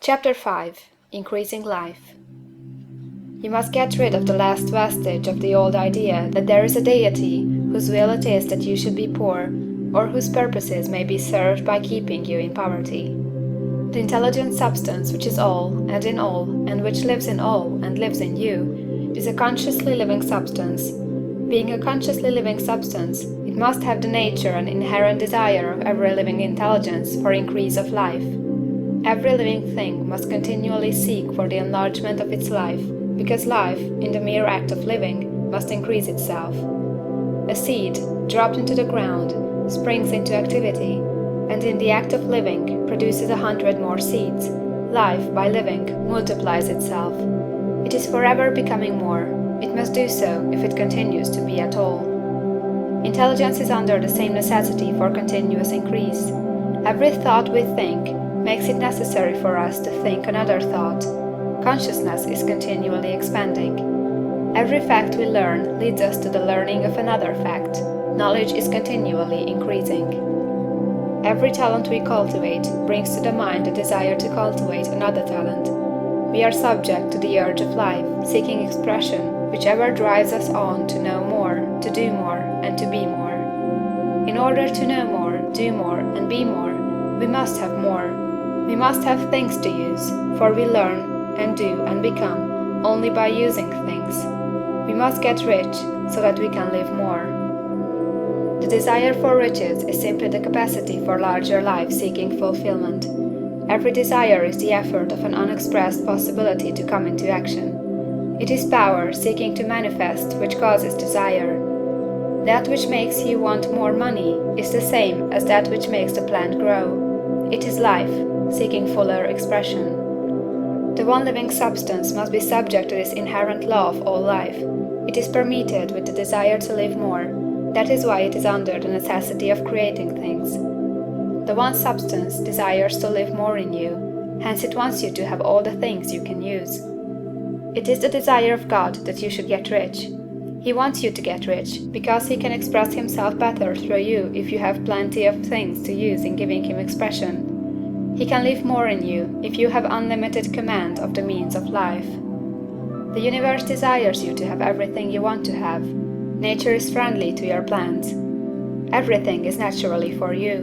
Chapter 5. Increasing Life. You must get rid of the last vestige of the old idea that there is a deity whose will it is that you should be poor, or whose purposes may be served by keeping you in poverty. The intelligent substance which is all, and in all, and which lives in all, and lives in you, is a consciously living substance. Being a consciously living substance, it must have the nature and inherent desire of every living intelligence for increase of life. Every living thing must continually seek for the enlargement of its life, because life, in the mere act of living, must increase itself. A seed, dropped into the ground, springs into activity, and in the act of living produces 100 more seeds. Life, by living, multiplies itself. It is forever becoming more. It must do so if it continues to be at all. Intelligence is under the same necessity for continuous increase. Every thought we think makes it necessary for us to think another thought. Consciousness is continually expanding. Every fact we learn leads us to the learning of another fact. Knowledge is continually increasing. Every talent we cultivate brings to the mind the desire to cultivate another talent. We are subject to the urge of life, seeking expression, which ever drives us on to know more, to do more, and to be more. In order to know more, do more, and be more, we must have more. We must have things to use, for we learn, and do, and become only by using things. We must get rich so that we can live more. The desire for riches is simply the capacity for larger life seeking fulfillment. Every desire is the effort of an unexpressed possibility to come into action. It is power seeking to manifest which causes desire. That which makes you want more money is the same as that which makes the plant grow. It is life, seeking fuller expression. The one living substance must be subject to this inherent law of all life. It is permeated with the desire to live more. That is why it is under the necessity of creating things. The one substance desires to live more in you, hence it wants you to have all the things you can use. It is the desire of God that you should get rich. He wants you to get rich, because he can express himself better through you if you have plenty of things to use in giving him expression. He can live more in you if you have unlimited command of the means of life. The universe desires you to have everything you want to have. Nature is friendly to your plans. Everything is naturally for you.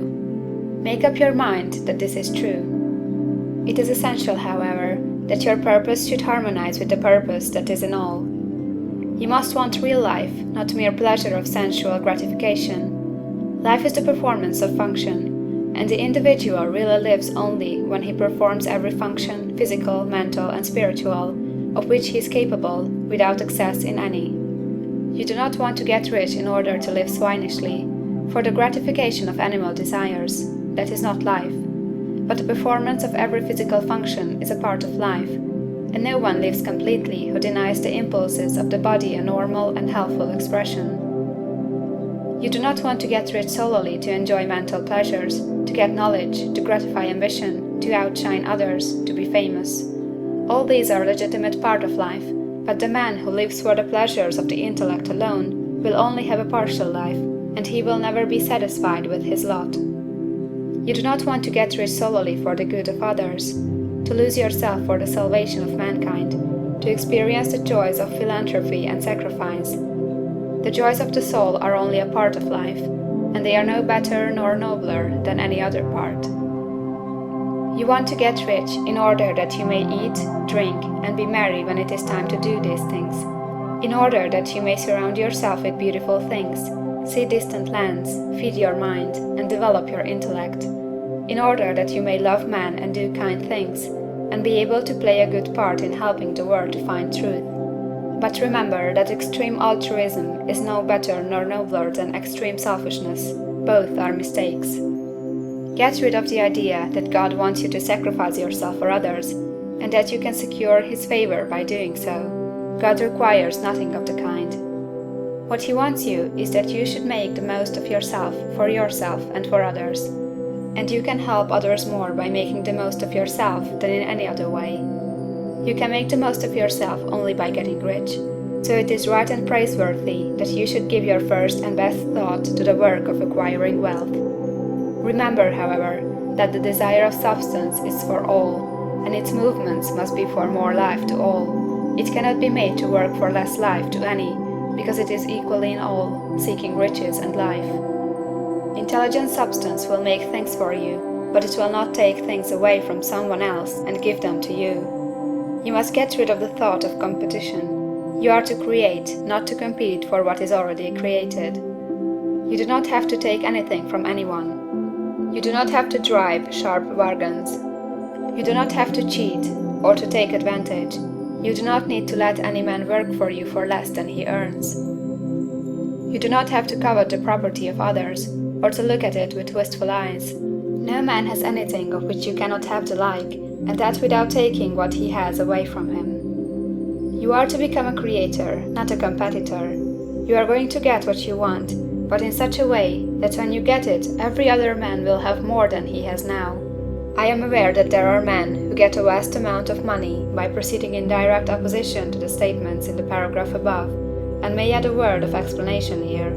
Make up your mind that this is true. It is essential, however, that your purpose should harmonize with the purpose that is in all. You must want real life, not mere pleasure of sensual gratification. Life is the performance of function. And the individual really lives only when he performs every function, physical, mental, and spiritual, of which he is capable, without excess in any. You do not want to get rich in order to live swinishly, for the gratification of animal desires. That is not life. But the performance of every physical function is a part of life, and no one lives completely who denies the impulses of the body a normal and healthful expression. You do not want to get rich solely to enjoy mental pleasures, to get knowledge, to gratify ambition, to outshine others, to be famous. All these are a legitimate part of life, but the man who lives for the pleasures of the intellect alone will only have a partial life, and he will never be satisfied with his lot. You do not want to get rich solely for the good of others, to lose yourself for the salvation of mankind, to experience the joys of philanthropy and sacrifice. The joys of the soul are only a part of life, and they are no better nor nobler than any other part. You want to get rich in order that you may eat, drink, and be merry when it is time to do these things, in order that you may surround yourself with beautiful things, see distant lands, feed your mind, and develop your intellect, in order that you may love man and do kind things, and be able to play a good part in helping the world to find truth. But remember that extreme altruism is no better nor nobler than extreme selfishness. Both are mistakes. Get rid of the idea that God wants you to sacrifice yourself for others, and that you can secure His favor by doing so. God requires nothing of the kind. What He wants you is that you should make the most of yourself and for others. And you can help others more by making the most of yourself than in any other way. You can make the most of yourself only by getting rich. So it is right and praiseworthy that you should give your first and best thought to the work of acquiring wealth. Remember, however, that the desire of substance is for all, and its movements must be for more life to all. It cannot be made to work for less life to any, because it is equally in all, seeking riches and life. Intelligent substance will make things for you, but it will not take things away from someone else and give them to you. You must get rid of the thought of competition. You are to create, not to compete for what is already created. You do not have to take anything from anyone. You do not have to drive sharp bargains. You do not have to cheat or to take advantage. You do not need to let any man work for you for less than he earns. You do not have to covet the property of others, or to look at it with wistful eyes. No man has anything of which you cannot have the like, and that without taking what he has away from him. You are to become a creator, not a competitor. You are going to get what you want, but in such a way that when you get it, every other man will have more than he has now. I am aware that there are men who get a vast amount of money by proceeding in direct opposition to the statements in the paragraph above, and may add a word of explanation here.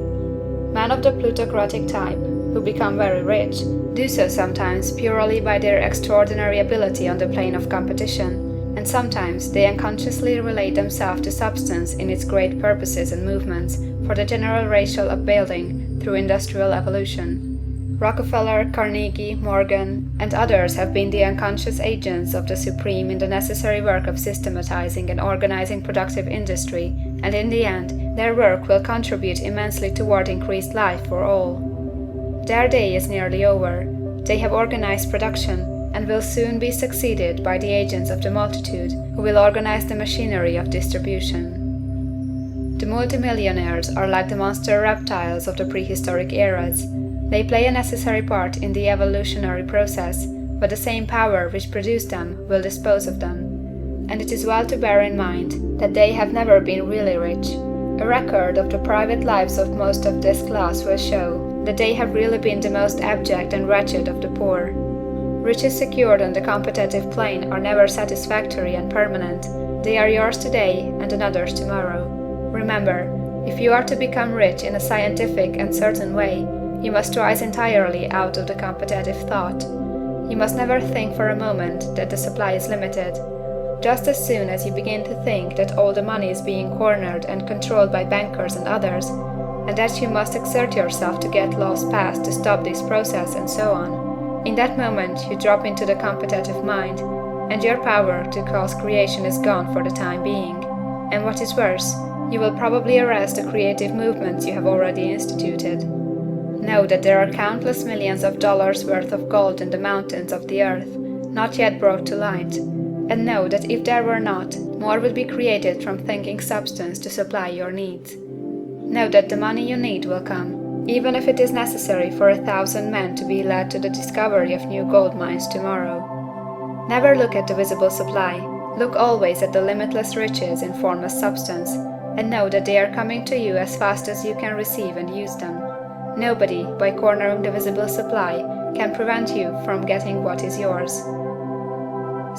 Men of the plutocratic type, who become very rich, do so sometimes purely by their extraordinary ability on the plane of competition, and sometimes they unconsciously relate themselves to substance in its great purposes and movements for the general racial upbuilding through industrial evolution. Rockefeller, Carnegie, Morgan, and others have been the unconscious agents of the Supreme in the necessary work of systematizing and organizing productive industry, and in the end, their work will contribute immensely toward increased life for all. Their day is nearly over. They have organized production, and will soon be succeeded by the agents of the multitude, who will organize the machinery of distribution. The multimillionaires are like the monster reptiles of the prehistoric eras. They play a necessary part in the evolutionary process, but the same power which produced them will dispose of them. And it is well to bear in mind that they have never been really rich. A record of the private lives of most of this class will show that they have really been the most abject and wretched of the poor. Riches secured on the competitive plane are never satisfactory and permanent. They are yours today and another's tomorrow. Remember, if you are to become rich in a scientific and certain way, you must rise entirely out of the competitive thought. You must never think for a moment that the supply is limited. Just as soon as you begin to think that all the money is being cornered and controlled by bankers and others, and that you must exert yourself to get laws passed to stop this process and so on, in that moment you drop into the competitive mind, and your power to cause creation is gone for the time being. And what is worse, you will probably arrest the creative movements you have already instituted. Know that there are countless millions of dollars worth of gold in the mountains of the earth, not yet brought to light, and know that if there were not, more would be created from thinking substance to supply your needs. Know that the money you need will come, even if it is necessary for 1,000 men to be led to the discovery of new gold mines tomorrow. Never look at the visible supply, look always at the limitless riches in formless substance, and know that they are coming to you as fast as you can receive and use them. Nobody, by cornering the visible supply, can prevent you from getting what is yours.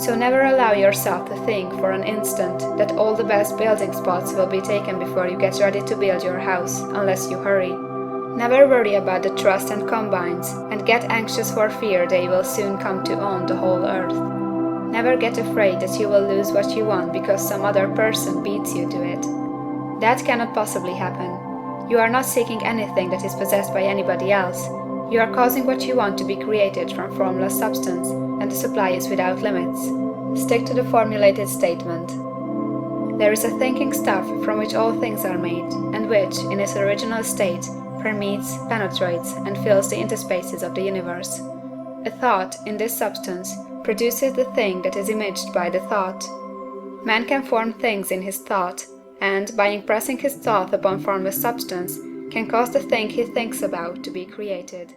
So never allow yourself to think for an instant that all the best building spots will be taken before you get ready to build your house, unless you hurry. Never worry about the trusts and combines, and get anxious for fear they will soon come to own the whole earth. Never get afraid that you will lose what you want because some other person beats you to it. That cannot possibly happen. You are not seeking anything that is possessed by anybody else. You are causing what you want to be created from formless substance, and the supply is without limits. Stick to the formulated statement. There is a thinking stuff from which all things are made, and which, in its original state, permeates, penetrates, and fills the interspaces of the universe. A thought, in this substance, produces the thing that is imaged by the thought. Man can form things in his thought, and, by impressing his thought upon formless substance, can cause the thing he thinks about to be created.